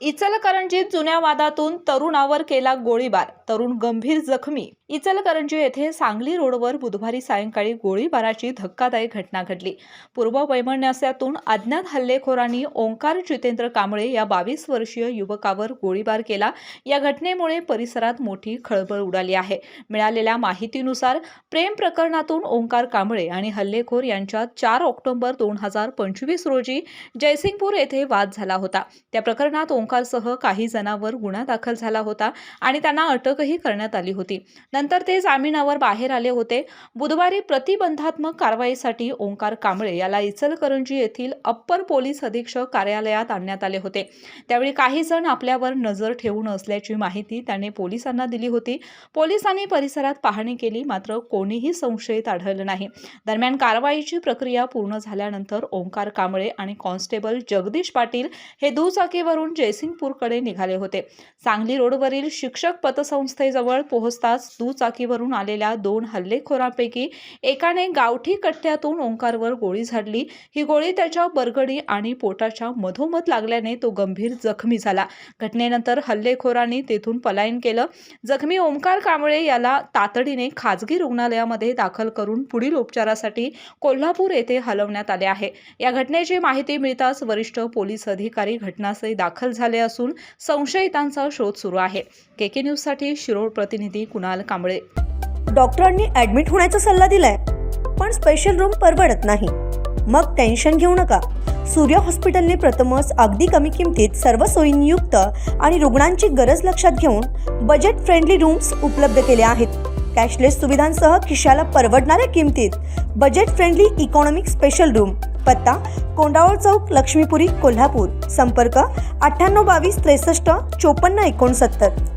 इचलकरंजीत जुन्या वादातून तरुणावर केला गोळीबार, तरुण गंभीर जखमी। इचलकरंजी येथे सांगली रोडवर बुधवारी सायंकाळी गोळीबाराची धक्कादायक घटना घडली। पूर्व वैमनस्यातून अज्ञात हल्लेखोरांनी ओंकार जितेंद्र कांबळे या 22 वर्षीय युवकावर गोळीबार केला। या घटनेमुळे परिसरात मोठी खळबळ उडाली आहे। मिळालेल्या माहितीनुसार प्रेम प्रकरणातून ओंकार कांबळे आणि हल्लेखोर यांच्यात 4 ऑक्टोबर 2025 रोजी जयसिंगपूर येथे वाद झाला होता। त्या प्रकरणात ओंकारसह काही जणांवर गुन्हा दाखल झाला होता आणि त्यांना अटकही करण्यात आली होती। नंतर ते जामिनावर बाहेर आले होते। बुधवारी प्रतिबंधात्मक कारवाईसाठी ओंकार कांबळे याला इचलकरंजी येथील अप्पर पोलीस अधीक्षक कार्यालयात आणण्यात आले होते। त्यावेळी काही जण आपल्यावर नजर ठेवून असल्याची माहिती त्याने पोलिसांना दिली होती। पोलिसांनी परिसरात पाहणी केली, मात्र कोणीही संशयित आढळलं नाही। दरम्यान कारवाईची प्रक्रिया पूर्ण झाल्यानंतर ओंकार कांबळे आणि कॉन्स्टेबल जगदीश पाटील हे दुचाकीवरून जयसिंगपूरकडे निघाले होते। सांगली रोडवरील शिक्षक पतसंस्थेजवळ पोहोचताच दुचाकीवरून आलेल्या 2 हल्लेखोरांपैकी एकाने गावठी कट्ट्यातून ओंकारवर गोळी झाडली। ही गोळी त्याच्या बरगडी आणि पोटाच्या मधोमध लागल्याने तो गंभीर जखमी झाला। घटनेनंतर हल्लेखोरांनी तेथून पलायन केलं। जखमी ओंकार कांबळे याला तातडीने खाजगी रुग्णालयामध्ये दाखल करून पुढील उपचारासाठी कोल्हापूर येथे हलवण्यात आले आहे। या घटनेची माहिती मिळताच वरिष्ठ पोलीस अधिकारी घटनास्थळी दाखल झाले असून संशयितांचा शोध सुरू आहे। केके न्यूज साठी शिरोळ प्रतिनिधी कुणाल कांबळे। डॉक्टरांनी ऍडमिट होण्याचा सल्ला दिलाय, पण स्पेशल रूम परवडत नाही। मग टेन्शन घेऊ नका। सूर्य हॉस्पिटलने प्रथमच अगदी कमी किमतीत सर्व सोयींयुक्त आणि रुग्णांची गरज लक्षात घेऊन बजेट फ्रेंडली रूम्स उपलब्ध केले आहेत। कॅशलेस सुविधांसह खिशाला परवडणाऱ्या किमतीत budget friendly economic special room. पत्ता कोंडावळ चौक, लक्ष्मीपुरी, कोल्हापूर। संपर्क 9822 63 54 69।